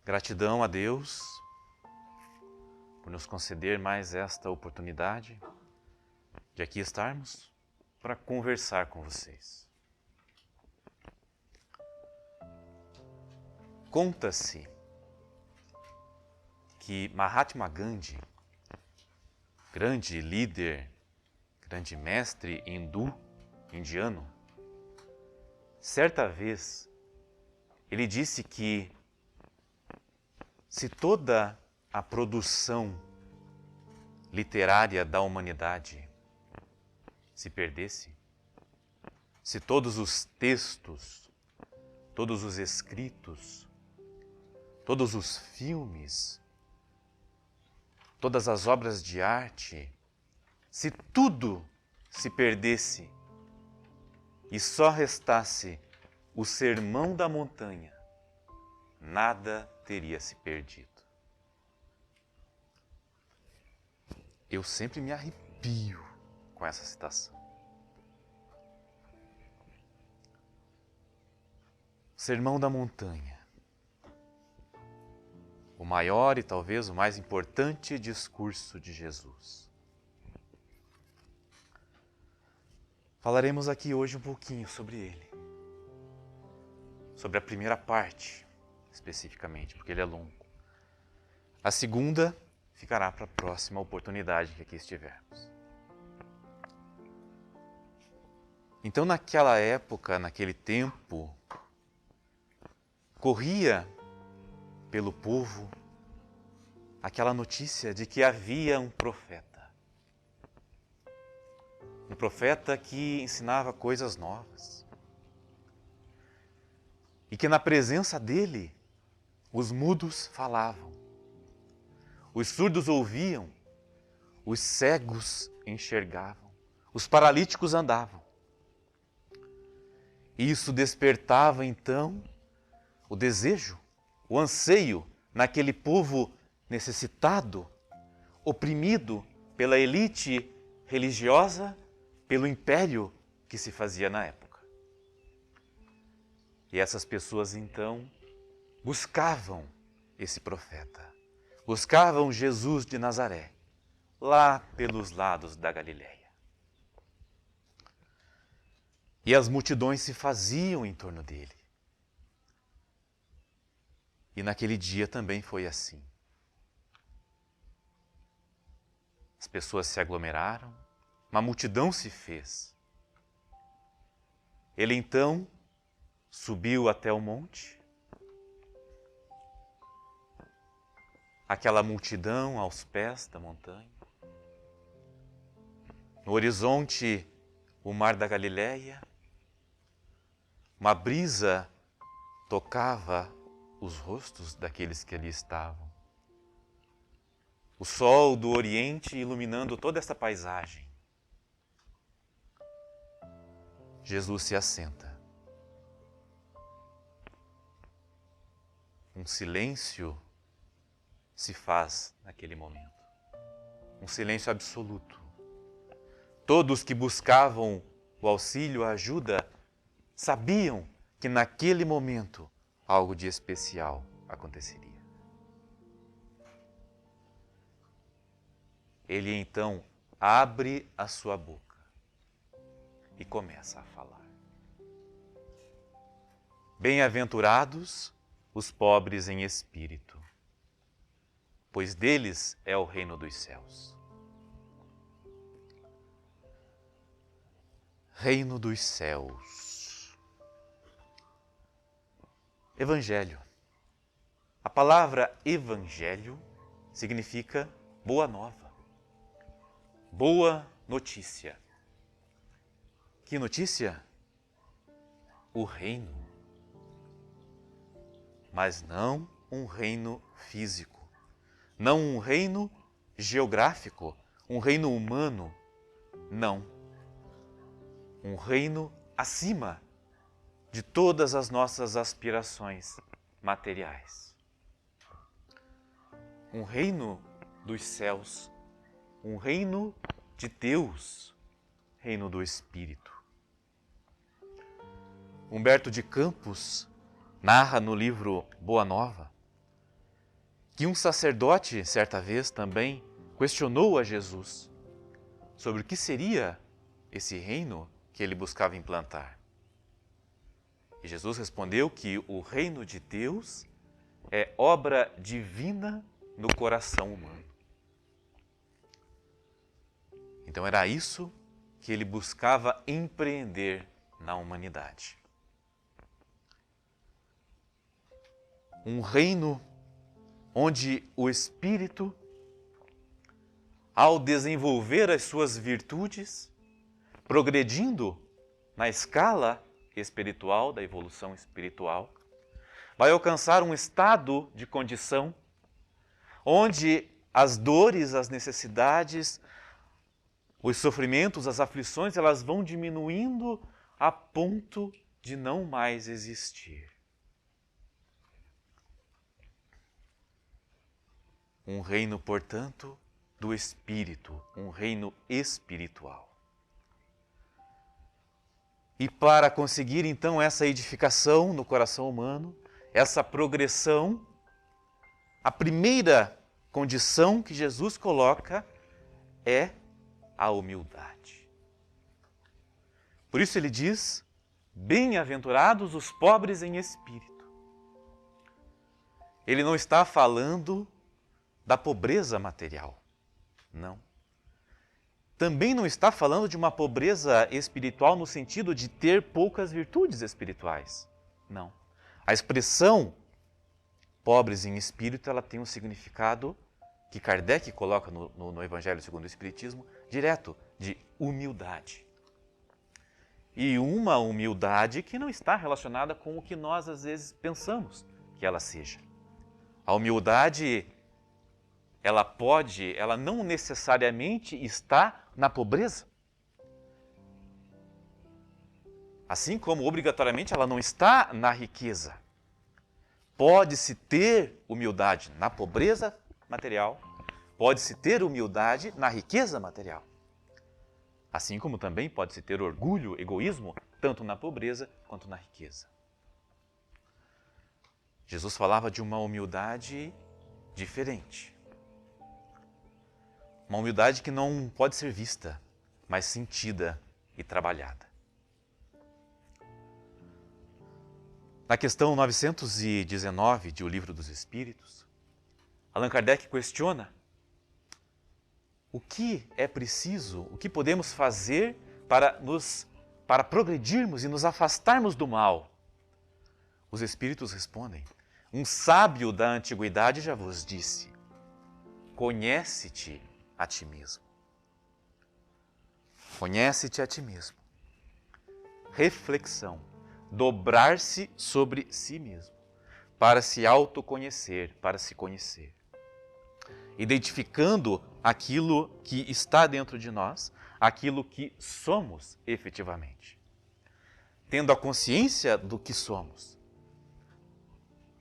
Gratidão a Deus por nos conceder mais esta oportunidade de aqui estarmos para conversar com vocês. Conta-se que Mahatma Gandhi, grande líder, grande mestre indiano, certa vez ele disse que se toda a produção literária da humanidade se perdesse, se todos os textos, todos os escritos, todos os filmes, todas as obras de arte, se tudo se perdesse e só restasse o Sermão da Montanha, nada teria se perdido. Eu sempre me arrepio com essa citação. Sermão da Montanha. O maior e talvez o mais importante discurso de Jesus. Falaremos aqui hoje um pouquinho sobre ele. Sobre a primeira parte, especificamente, porque ele é longo. A segunda ficará para a próxima oportunidade que aqui estivermos. Então, naquela época, naquele tempo, corria pelo povo aquela notícia de que havia um profeta. Um profeta que ensinava coisas novas. E que na presença dele, os mudos falavam, os surdos ouviam, os cegos enxergavam, os paralíticos andavam. E isso despertava então o desejo, o anseio naquele povo necessitado, oprimido pela elite religiosa, pelo império que se fazia na época. E essas pessoas então buscavam esse profeta, buscavam Jesus de Nazaré, lá pelos lados da Galileia. E as multidões se faziam em torno dele. E naquele dia também foi assim. As pessoas se aglomeraram, uma multidão se fez. Ele então subiu até o monte. Aquela multidão aos pés da montanha. No horizonte, o mar da Galileia. Uma brisa tocava os rostos daqueles que ali estavam. O sol do Oriente iluminando toda essa paisagem. Jesus se assenta. Um silêncio se faz naquele momento. Um silêncio absoluto. Todos que buscavam o auxílio, a ajuda, sabiam que naquele momento algo de especial aconteceria. Ele então abre a sua boca e começa a falar. Bem-aventurados os pobres em espírito, pois deles é o reino dos céus. Reino dos céus. Evangelho. A palavra evangelho significa boa nova, boa notícia. Que notícia? O reino. Mas não um reino físico, não um reino geográfico, um reino humano, não. Um reino acima de todas as nossas aspirações materiais. Um reino dos céus, um reino de Deus, reino do Espírito. Humberto de Campos narra no livro Boa Nova que um sacerdote, certa vez, também questionou a Jesus sobre o que seria esse reino que ele buscava implantar. E Jesus respondeu que o reino de Deus é obra divina no coração humano. Então era isso que ele buscava empreender na humanidade. Um reino onde o Espírito, ao desenvolver as suas virtudes, progredindo na escala espiritual, da evolução espiritual, vai alcançar um estado de condição onde as dores, as necessidades, os sofrimentos, as aflições, elas vão diminuindo a ponto de não mais existir. Um reino, portanto, do Espírito, um reino espiritual. E para conseguir, então, essa edificação no coração humano, essa progressão, a primeira condição que Jesus coloca é a humildade. Por isso ele diz, bem-aventurados os pobres em espírito. Ele não está falando da pobreza material, não. Também não está falando de uma pobreza espiritual no sentido de ter poucas virtudes espirituais, não. A expressão pobres em espírito, ela tem um significado que Kardec coloca no Evangelho segundo o Espiritismo, direto, de humildade. E uma humildade que não está relacionada com o que nós às vezes pensamos que ela seja. A humildade, ela não necessariamente está na pobreza. Assim como obrigatoriamente ela não está na riqueza. Pode-se ter humildade na pobreza material, pode-se ter humildade na riqueza material. Assim como também pode-se ter orgulho, egoísmo, tanto na pobreza quanto na riqueza. Jesus falava de uma humildade diferente. Uma humildade que não pode ser vista, mas sentida e trabalhada. Na questão 919 de O Livro dos Espíritos, Allan Kardec questiona o que é preciso, o que podemos fazer para progredirmos e nos afastarmos do mal. Os Espíritos respondem, um sábio da antiguidade já vos disse, conhece-te a ti mesmo. Conhece-te a ti mesmo. Reflexão, dobrar-se sobre si mesmo, para se autoconhecer, para se conhecer. Identificando aquilo que está dentro de nós, aquilo que somos efetivamente. Tendo a consciência do que somos.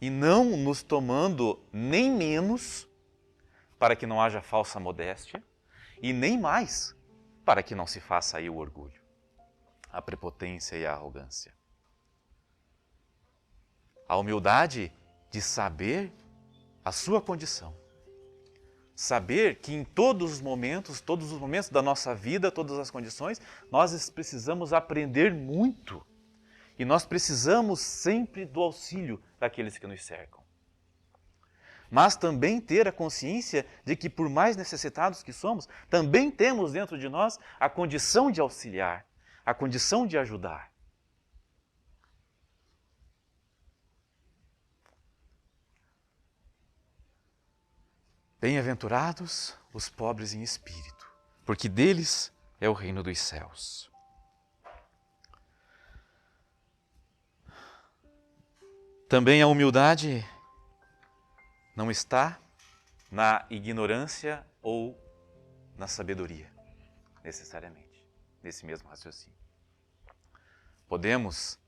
E não nos tomando nem menos, para que não haja falsa modéstia, e nem mais, para que não se faça aí o orgulho, a prepotência e a arrogância. A humildade de saber a sua condição. Saber que em todos os momentos da nossa vida, todas as condições, nós precisamos aprender muito. E nós precisamos sempre do auxílio daqueles que nos cercam. Mas também ter a consciência de que, por mais necessitados que somos, também temos dentro de nós a condição de auxiliar, a condição de ajudar. Bem-aventurados os pobres em espírito, porque deles é o reino dos céus. Também a humildade não está na ignorância ou na sabedoria, necessariamente, nesse mesmo raciocínio. Podemos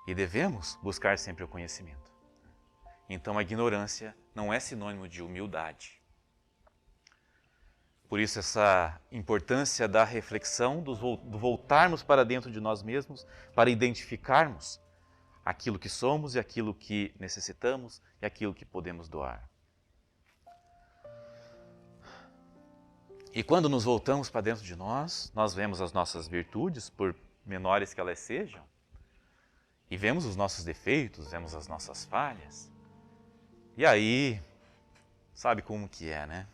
e devemos buscar sempre o conhecimento. Então a ignorância não é sinônimo de humildade. Por isso essa importância da reflexão, do voltarmos para dentro de nós mesmos, para identificarmos aquilo que somos e aquilo que necessitamos e aquilo que podemos doar. E quando nos voltamos para dentro de nós, nós vemos as nossas virtudes, por menores que elas sejam, e vemos os nossos defeitos, vemos as nossas falhas. E aí, sabe como que é, né?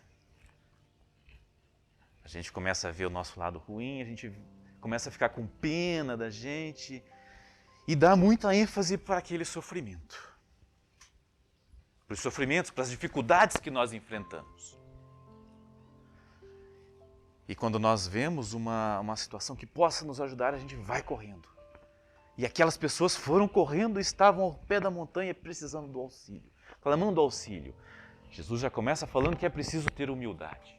A gente começa a ver o nosso lado ruim, a gente começa a ficar com pena da gente e dá muita ênfase para aquele sofrimento. Para os sofrimentos, para as dificuldades que nós enfrentamos. E quando nós vemos uma situação que possa nos ajudar, a gente vai correndo. E aquelas pessoas foram correndo e estavam ao pé da montanha precisando do auxílio, clamando auxílio. Jesus já começa falando que é preciso ter humildade.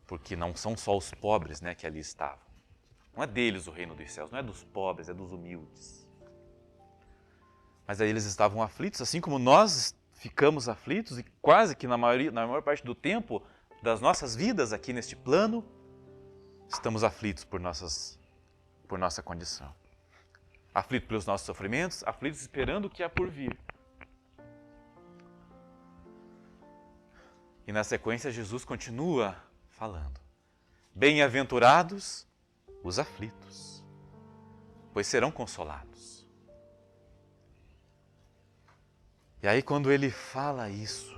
Porque não são só os pobres, né, que ali estavam. Não é deles o reino dos céus, não é dos pobres, é dos humildes. Mas aí eles estavam aflitos, assim como nós ficamos aflitos e quase que na maior parte do tempo das nossas vidas aqui neste plano, estamos aflitos por nossa condição. Aflitos pelos nossos sofrimentos, aflitos esperando o que há por vir. E na sequência Jesus continua falando. Bem-aventurados os aflitos, pois serão consolados. E aí quando ele fala isso,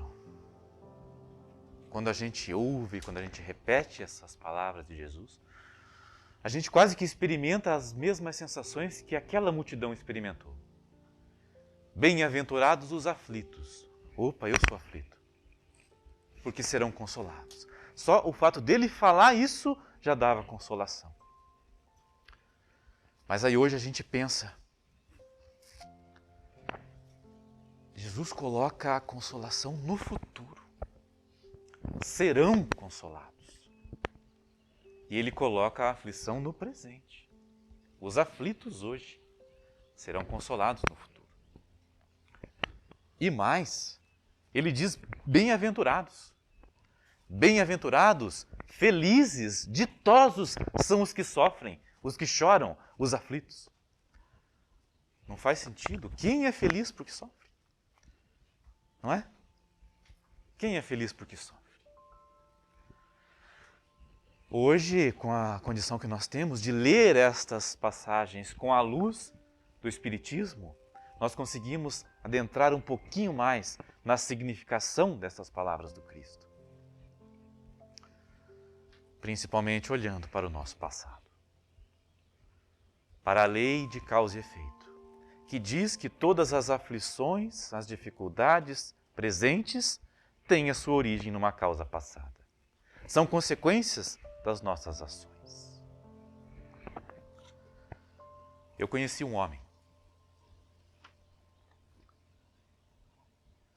quando a gente ouve, quando a gente repete essas palavras de Jesus, a gente quase que experimenta as mesmas sensações que aquela multidão experimentou. Bem-aventurados os aflitos. Opa, eu sou aflito. Porque serão consolados. Só o fato dele falar isso já dava consolação. Mas aí hoje a gente pensa, Jesus coloca a consolação no futuro. Serão consolados. E ele coloca a aflição no presente. Os aflitos hoje serão consolados no futuro. E mais, ele diz bem-aventurados. Bem-aventurados, felizes, ditosos são os que sofrem, os que choram, os aflitos. Não faz sentido? Quem é feliz porque sofre? Não é? Quem é feliz porque sofre? Hoje, com a condição que nós temos de ler estas passagens com a luz do Espiritismo, nós conseguimos adentrar um pouquinho mais na significação dessas palavras do Cristo. Principalmente olhando para o nosso passado. Para a lei de causa e efeito, que diz que todas as aflições, as dificuldades presentes têm a sua origem numa causa passada. São consequências das nossas ações. Eu conheci um homem.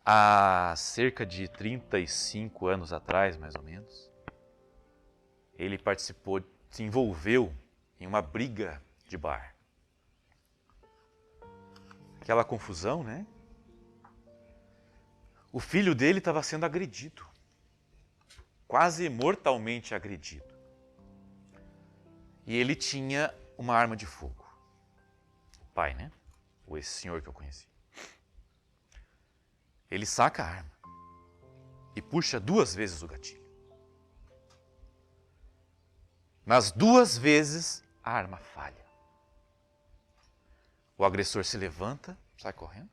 Há cerca de 35 anos atrás, mais ou menos, ele participou, se envolveu em uma briga de bar. Aquela confusão, né? O filho dele estava sendo agredido. Quase mortalmente agredido. E ele tinha uma arma de fogo. O pai, né? Ou esse senhor que eu conheci. Ele saca a arma e puxa 2 vezes o gatilho. Nas 2 vezes, a arma falha. O agressor se levanta, sai correndo.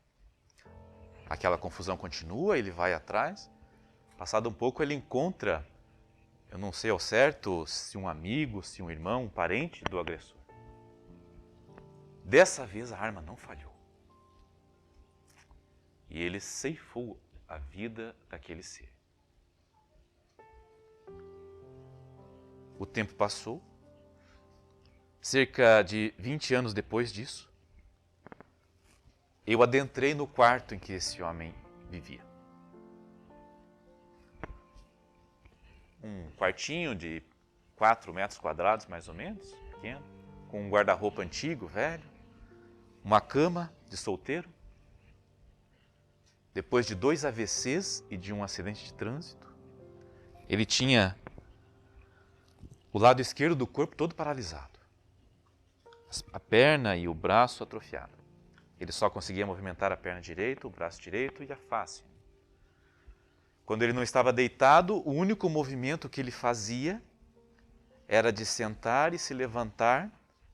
Aquela confusão continua, ele vai atrás. Passado um pouco, ele encontra, eu não sei ao certo, se um amigo, se um irmão, um parente do agressor. Dessa vez, a arma não falhou. E ele ceifou a vida daquele ser. O tempo passou. Cerca de 20 anos depois disso, eu adentrei no quarto em que esse homem vivia. Um quartinho de 4 metros quadrados, mais ou menos, pequeno, com um guarda-roupa antigo, velho, uma cama de solteiro. Depois de 2 AVCs e de um acidente de trânsito, ele tinha o lado esquerdo do corpo todo paralisado. A perna e o braço atrofiado. Ele só conseguia movimentar a perna direita, o braço direito e a face. Quando ele não estava deitado, o único movimento que ele fazia era de sentar e se levantar,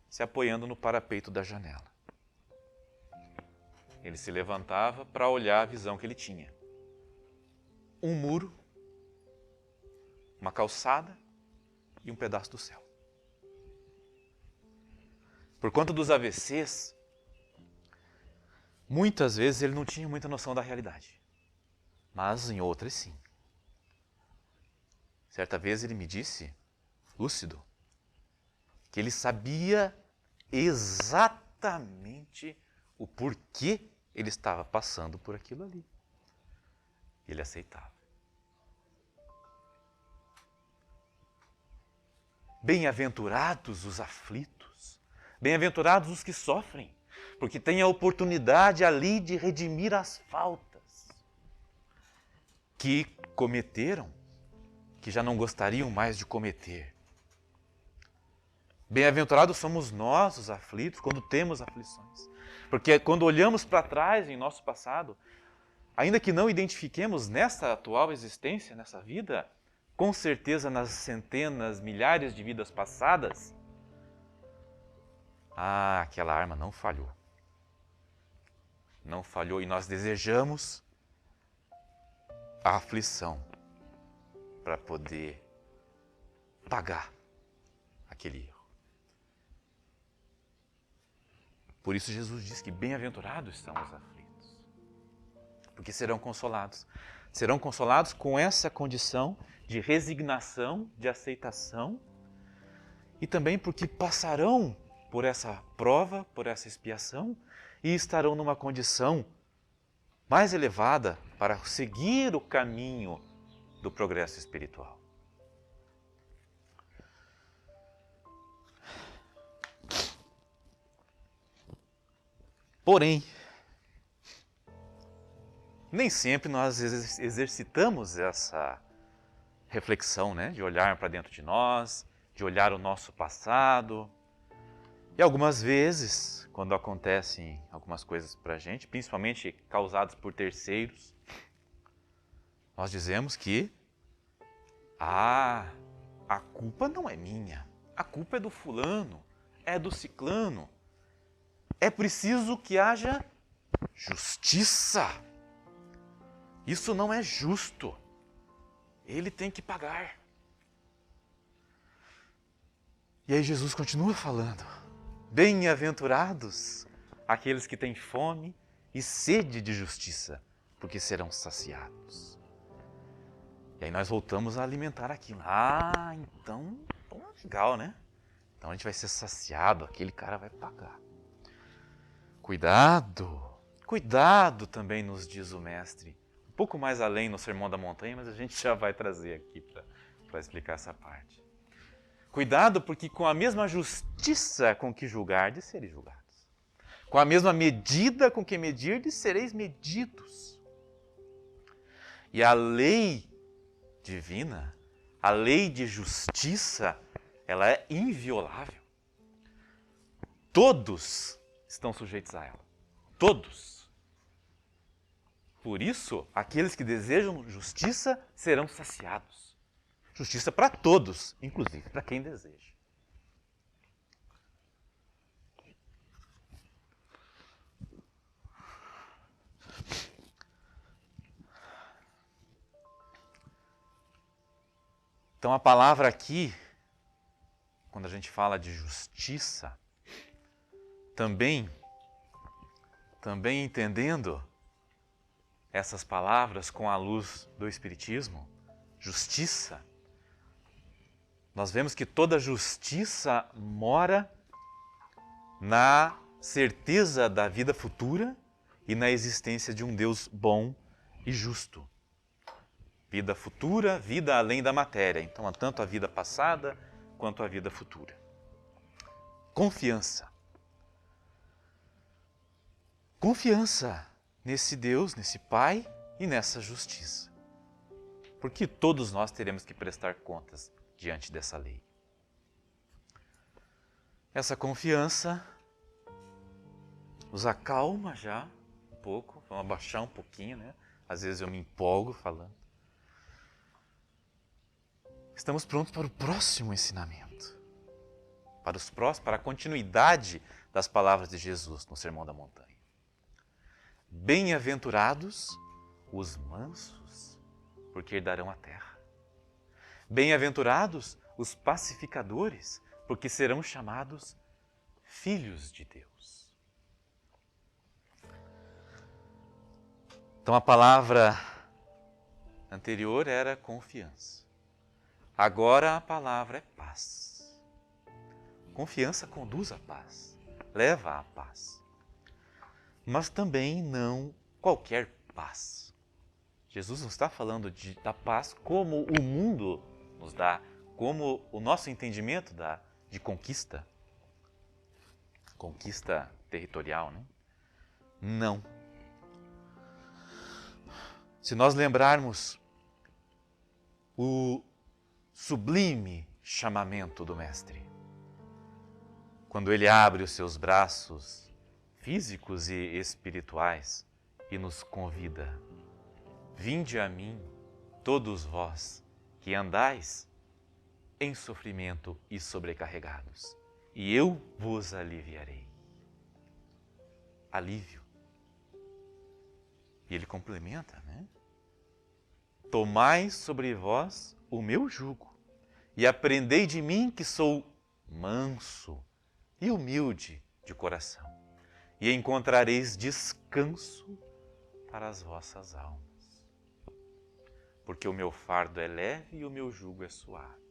se apoiando no parapeito da janela. Ele se levantava para olhar a visão que ele tinha. Um muro, uma calçada e um pedaço do céu. Por conta dos AVCs, muitas vezes ele não tinha muita noção da realidade. Mas em outras sim. Certa vez ele me disse, lúcido, que ele sabia exatamente o porquê ele estava passando por aquilo ali. Ele aceitava. Bem-aventurados os aflitos, bem-aventurados os que sofrem, porque têm a oportunidade ali de redimir as faltas que cometeram, que já não gostariam mais de cometer. Bem-aventurados somos nós, os aflitos, quando temos aflições. Porque quando olhamos para trás em nosso passado, ainda que não identifiquemos nessa atual existência, nessa vida, com certeza nas centenas, milhares de vidas passadas, aquela arma não falhou. Não falhou e nós desejamos a aflição para poder pagar aquele erro. Por isso Jesus diz que bem-aventurados são os aflitos, porque serão consolados. Serão consolados com essa condição de resignação, de aceitação, e também porque passarão por essa prova, por essa expiação, e estarão numa condição mais elevada para seguir o caminho do progresso espiritual. Porém, nem sempre nós exercitamos essa reflexão, né? De olhar para dentro de nós, de olhar o nosso passado. E algumas vezes, quando acontecem algumas coisas para a gente, principalmente causadas por terceiros, nós dizemos que a culpa não é minha, a culpa é do fulano, é do ciclano. É preciso que haja justiça. Isso não é justo. Ele tem que pagar. E aí Jesus continua falando. Bem-aventurados aqueles que têm fome e sede de justiça, porque serão saciados. E aí nós voltamos a alimentar aquilo. Então legal, né? Então a gente vai ser saciado, aquele cara vai pagar. Cuidado também nos diz o Mestre. Um pouco mais além no Sermão da Montanha, mas a gente já vai trazer aqui para explicar essa parte. Cuidado, porque com a mesma justiça com que julgardes, sereis julgados. Com a mesma medida com que medirdes, sereis medidos. E a lei divina, a lei de justiça, ela é inviolável. Todos estão sujeitos a ela. Todos. Por isso, aqueles que desejam justiça serão saciados. Justiça para todos, inclusive para quem deseja. Então a palavra aqui, quando a gente fala de justiça, também entendendo essas palavras com a luz do Espiritismo, justiça, nós vemos que toda justiça mora na certeza da vida futura e na existência de um Deus bom e justo. Vida futura, vida além da matéria. Então, tanto a vida passada quanto a vida futura. Confiança. Confiança nesse Deus, nesse Pai e nessa justiça. Porque todos nós teremos que prestar contas diante dessa lei. Essa confiança nos acalma já um pouco, vamos abaixar um pouquinho, né? Às vezes eu me empolgo falando. estamos prontos para o próximo ensinamento, para a continuidade das palavras de Jesus no Sermão da Montanha. Bem-aventurados os mansos, porque herdarão a terra. Bem-aventurados os pacificadores, porque serão chamados filhos de Deus. Então a palavra anterior era confiança. Agora a palavra é paz. Confiança conduz à paz, leva à paz. Mas também não qualquer paz. Jesus não está falando da paz como o mundo nos dá, como o nosso entendimento dá de conquista. Conquista territorial, né? Não. Se nós lembrarmos o sublime chamamento do Mestre, quando ele abre os seus braços físicos e espirituais e nos convida: vinde a mim, todos vós que andais em sofrimento e sobrecarregados, e eu vos aliviarei. Alívio. E ele complementa, né? Tomai sobre vós o meu jugo e aprendei de mim, que sou manso e humilde de coração, e encontrareis descanso para as vossas almas. Porque o meu fardo é leve e o meu jugo é suave.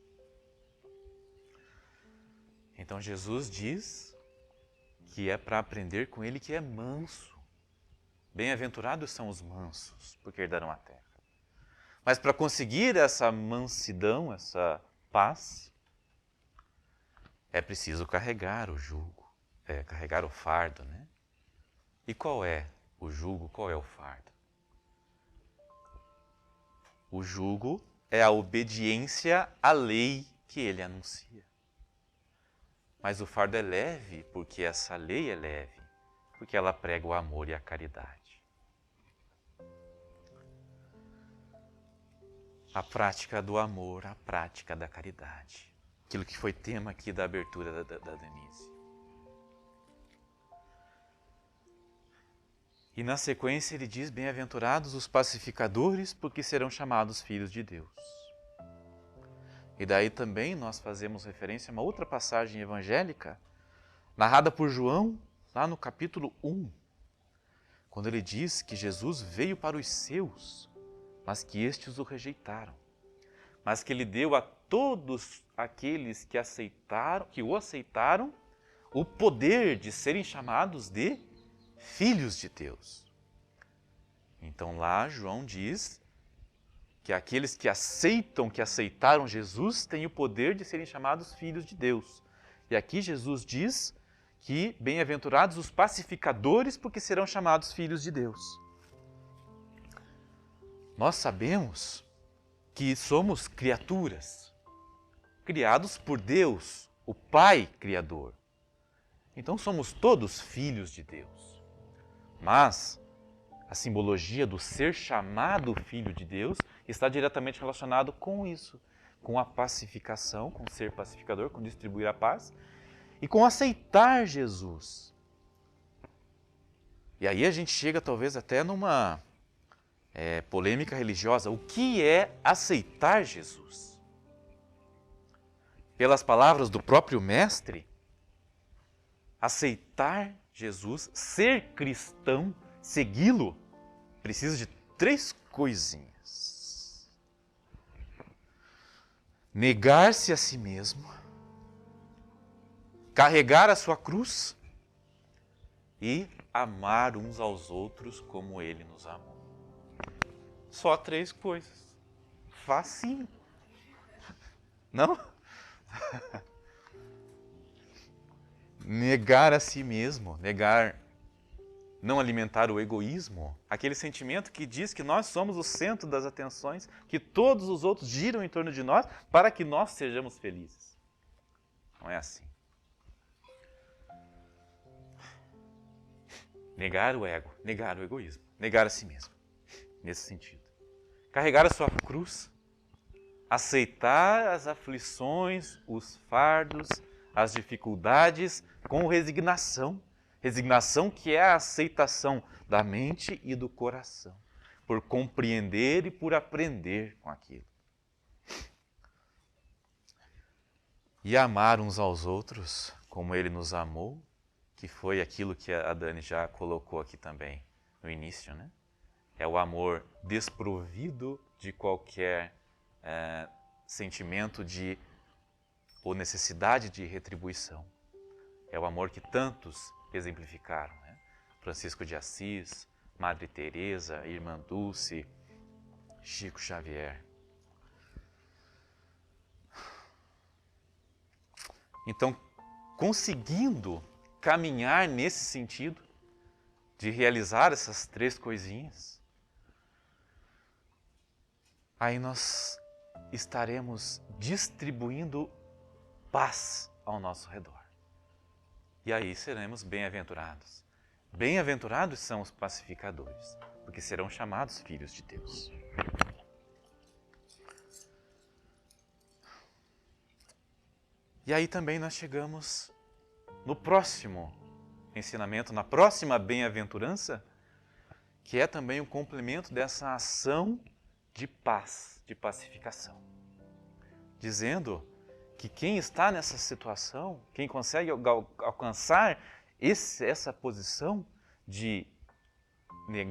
Então Jesus diz que é para aprender com ele, que é manso. Bem-aventurados são os mansos, porque herdarão a terra. Mas para conseguir essa mansidão, essa paz, é preciso carregar o jugo, carregar o fardo, né? E qual é o jugo, qual é o fardo? O jugo é a obediência à lei que ele anuncia. Mas o fardo é leve porque essa lei é leve, porque ela prega o amor e a caridade. A prática do amor, a prática da caridade. Aquilo que foi tema aqui da abertura da Denise. E na sequência ele diz: bem-aventurados os pacificadores, porque serão chamados filhos de Deus. E daí também nós fazemos referência a uma outra passagem evangélica, narrada por João, lá no capítulo 1, quando ele diz que Jesus veio para os seus, mas que estes o rejeitaram, mas que ele deu a todos aqueles que o aceitaram, o poder de serem chamados de filhos de Deus. Então lá João diz que aqueles que aceitaram Jesus, têm o poder de serem chamados filhos de Deus. E aqui Jesus diz que bem-aventurados os pacificadores, porque serão chamados filhos de Deus. Nós sabemos que somos criaturas, criados por Deus, o Pai Criador. Então somos todos filhos de Deus. Mas a simbologia do ser chamado filho de Deus está diretamente relacionado com isso, com a pacificação, com ser pacificador, com distribuir a paz e com aceitar Jesus. E aí a gente chega talvez até numa polêmica religiosa. O que é aceitar Jesus? Pelas palavras do próprio Mestre, aceitar Jesus, ser cristão, segui-lo, precisa de 3 coisinhas. Negar-se a si mesmo, carregar a sua cruz e amar uns aos outros como ele nos amou. Só 3 coisas. Facinho. Não? Negar a si mesmo, não alimentar o egoísmo, aquele sentimento que diz que nós somos o centro das atenções, que todos os outros giram em torno de nós para que nós sejamos felizes. Não é assim. Negar o ego, negar o egoísmo, negar a si mesmo, nesse sentido. Carregar a sua cruz, aceitar as aflições, os fardos, as dificuldades com resignação. Resignação que é a aceitação da mente e do coração, por compreender e por aprender com aquilo. E amar uns aos outros como Ele nos amou, que foi aquilo que a Dani já colocou aqui também no início, né? É o amor desprovido de qualquer sentimento de ou necessidade de retribuição. É o amor que tantos exemplificaram, né? Francisco de Assis, Madre Teresa, Irmã Dulce, Chico Xavier. Então, conseguindo caminhar nesse sentido de realizar essas 3 coisinhas, aí nós estaremos distribuindo paz ao nosso redor. E aí seremos bem-aventurados. Bem-aventurados são os pacificadores, porque serão chamados filhos de Deus. E aí também nós chegamos no próximo ensinamento, na próxima bem-aventurança, que é também um complemento dessa ação de paz, de pacificação. Dizendo que quem está nessa situação, quem consegue alcançar essa posição de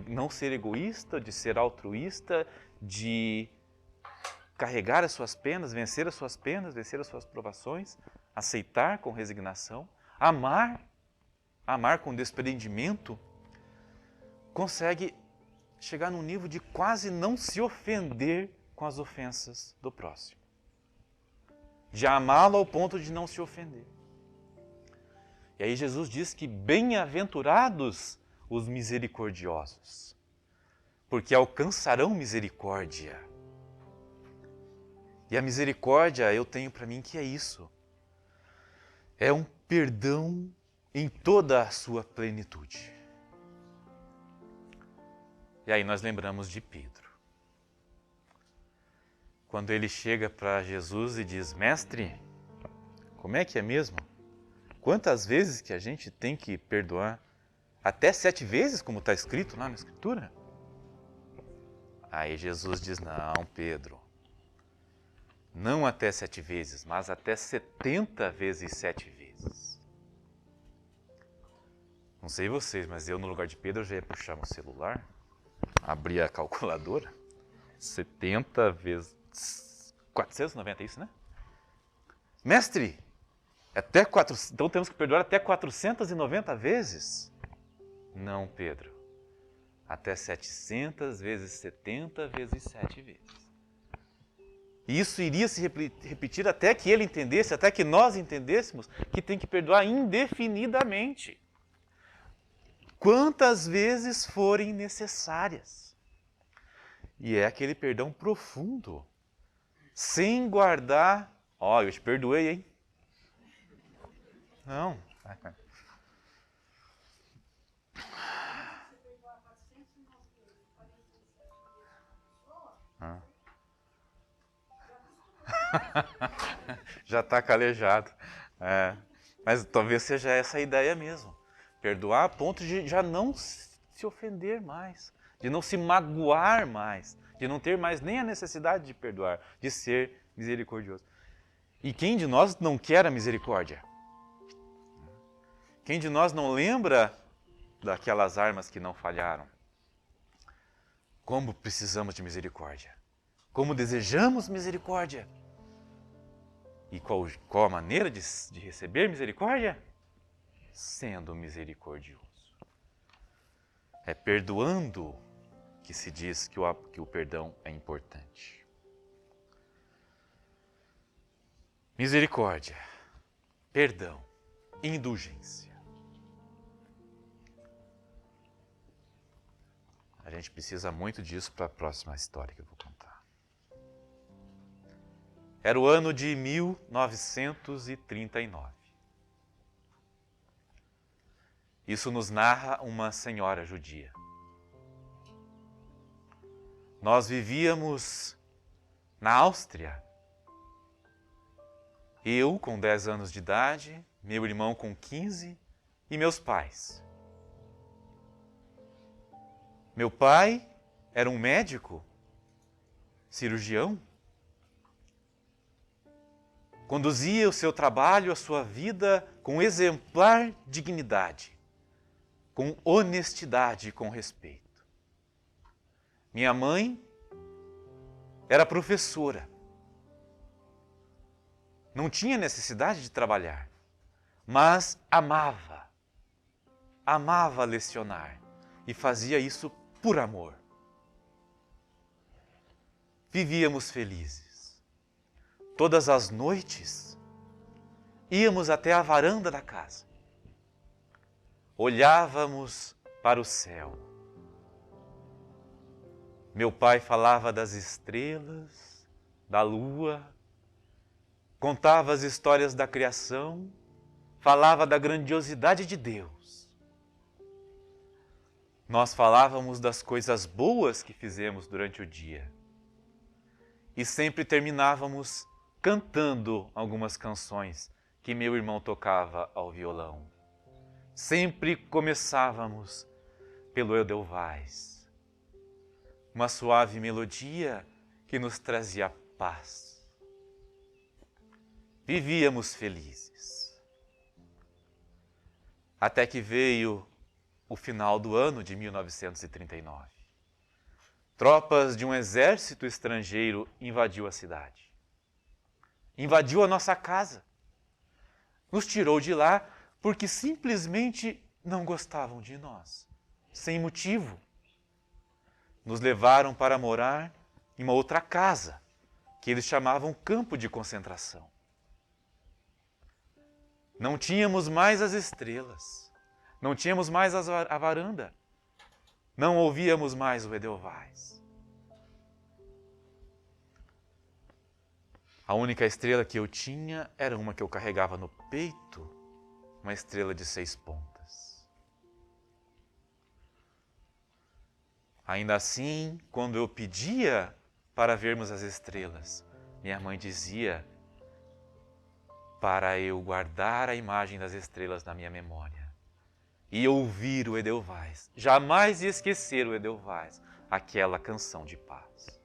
não ser egoísta, de ser altruísta, de carregar as suas penas, vencer as suas provações, aceitar com resignação, amar com desprendimento, consegue chegar num nível de quase não se ofender com as ofensas do próximo. De amá-lo ao ponto de não se ofender. E aí Jesus diz que bem-aventurados os misericordiosos, porque alcançarão misericórdia. E a misericórdia, eu tenho para mim que é isso. É um perdão em toda a sua plenitude. E aí nós lembramos de Pedro. Quando ele chega para Jesus e diz: Mestre, como é que é mesmo? Quantas vezes que a gente tem que perdoar? Até 7 vezes, como está escrito lá na Escritura? Aí Jesus diz: não, Pedro, não até 7 vezes, mas até 70 vezes 7 vezes. Não sei vocês, mas eu no lugar de Pedro já ia puxar meu celular, abrir a calculadora, 70 vezes 490, é isso, né? Mestre, então temos que perdoar até 490 vezes? Não, Pedro. Até 700 vezes 70 vezes 7 vezes. E isso iria se repetir até que ele entendesse, até que nós entendêssemos que tem que perdoar indefinidamente. Quantas vezes forem necessárias. E é aquele perdão profundo, sem guardar, eu te perdoei, hein? Não. Já está calejado. Mas talvez seja essa a ideia mesmo. Perdoar a ponto de já não se ofender mais, de não se magoar mais, de não ter mais nem a necessidade de perdoar, de ser misericordioso. E quem de nós não quer a misericórdia? Quem de nós não lembra daquelas armas que não falharam? Como precisamos de misericórdia? Como desejamos misericórdia? E qual a maneira de receber misericórdia? Sendo misericordioso. É perdoando que se diz que o perdão é importante. Misericórdia, perdão, indulgência. A gente precisa muito disso para a próxima história que eu vou contar. Era o ano de 1939. Isso nos narra uma senhora judia. Nós vivíamos na Áustria, Eu com 10 anos de idade, meu irmão com 15 e meus pais. Meu pai era um médico, cirurgião. Conduzia o seu trabalho, a sua vida com exemplar dignidade, com honestidade e com respeito. Minha mãe era professora. Não tinha necessidade de trabalhar, mas amava lecionar e fazia isso por amor. Vivíamos felizes. Todas as noites, íamos até a varanda da casa. Olhávamos para o céu. Meu pai falava das estrelas, da lua, contava as histórias da criação, falava da grandiosidade de Deus. Nós falávamos das coisas boas que fizemos durante o dia. E sempre terminávamos cantando algumas canções que meu irmão tocava ao violão. Sempre começávamos pelo Edelweiss, uma suave melodia que nos trazia paz. Vivíamos felizes. Até que veio o final do ano de 1939. Tropas de um exército estrangeiro invadiu a cidade. Invadiu a nossa casa. Nos tirou de lá porque simplesmente não gostavam de nós, sem motivo. Nos levaram para morar em uma outra casa, que eles chamavam campo de concentração. Não tínhamos mais as estrelas, não tínhamos mais a varanda, não ouvíamos mais o Edelweiss. A única estrela que eu tinha era uma que eu carregava no peito, uma estrela de 6 pontas. Ainda assim, quando eu pedia para vermos as estrelas, minha mãe dizia para eu guardar a imagem das estrelas na minha memória e ouvir o Edelweiss, jamais esquecer o Edelweiss, aquela canção de paz.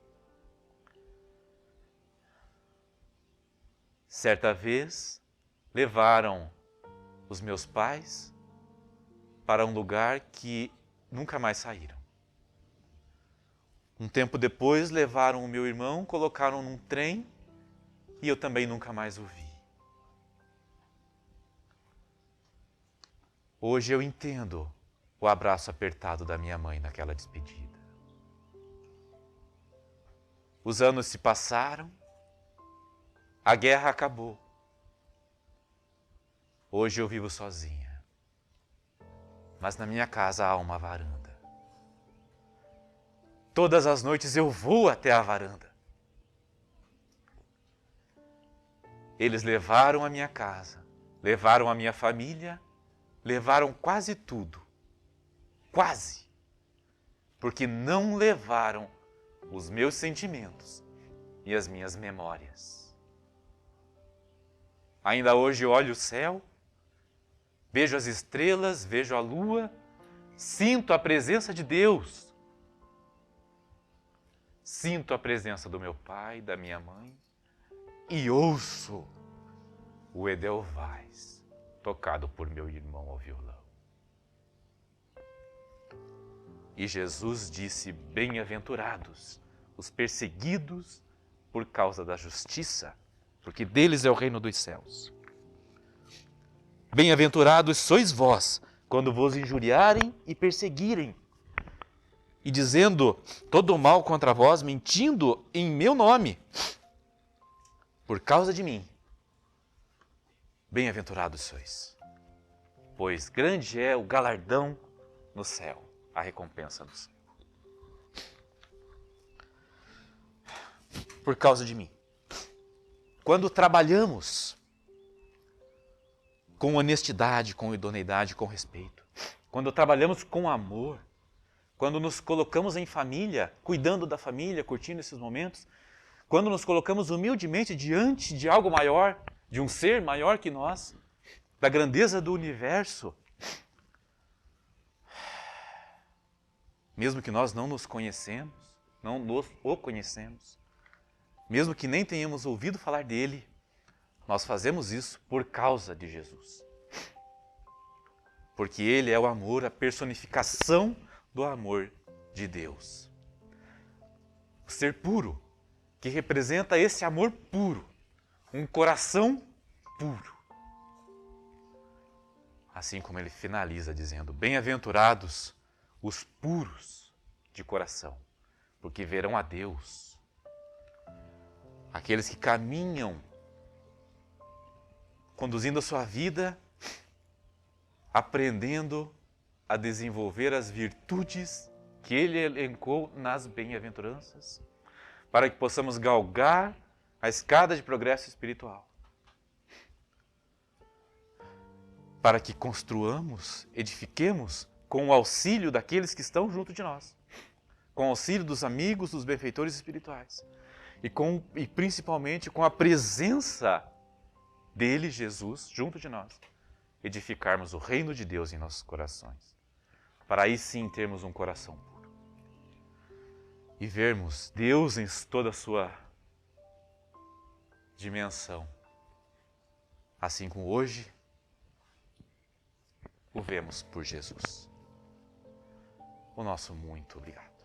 Certa vez, levaram os meus pais para um lugar que nunca mais saíram. Um tempo depois, levaram o meu irmão, colocaram num trem e eu também nunca mais o vi. Hoje eu entendo o abraço apertado da minha mãe naquela despedida. Os anos se passaram, a guerra acabou. Hoje eu vivo sozinha, mas na minha casa há uma varanda. Todas as noites eu vou até a varanda. Eles levaram a minha casa, levaram a minha família, levaram quase tudo. Quase. Porque não levaram os meus sentimentos e as minhas memórias. Ainda hoje eu olho o céu, vejo as estrelas, vejo a lua, sinto a presença de Deus. Sinto a presença do meu pai, da minha mãe e ouço o Edelweiss tocado por meu irmão ao violão. E Jesus disse: bem-aventurados os perseguidos por causa da justiça, porque deles é o reino dos céus. Bem-aventurados sois vós, quando vos injuriarem e perseguirem, e dizendo todo o mal contra vós, mentindo em meu nome, por causa de mim. Bem-aventurados sois, pois grande é o galardão no céu, a recompensa no céu. Por causa de mim. Quando trabalhamos com honestidade, com idoneidade, com respeito, quando trabalhamos com amor, quando nos colocamos em família, cuidando da família, curtindo esses momentos, quando nos colocamos humildemente diante de algo maior, de um ser maior que nós, da grandeza do universo. Mesmo que nós não nos conhecemos, não o conhecemos, mesmo que nem tenhamos ouvido falar dele, nós fazemos isso por causa de Jesus. Porque ele é o amor, a personificação do amor de Deus. O ser puro, que representa esse amor puro, um coração puro. Assim como ele finaliza dizendo, bem-aventurados os puros de coração, porque verão a Deus. Aqueles que caminham, conduzindo a sua vida, aprendendo a desenvolver as virtudes que ele elencou nas bem-aventuranças, para que possamos galgar a escada de progresso espiritual. Para que construamos, edifiquemos com o auxílio daqueles que estão junto de nós, com o auxílio dos amigos, dos benfeitores espirituais, e principalmente com a presença dele, Jesus, junto de nós, edificarmos o reino de Deus em nossos corações, para aí sim termos um coração puro e vermos Deus em toda a sua dimensão, assim como hoje o vemos por Jesus. O nosso muito obrigado.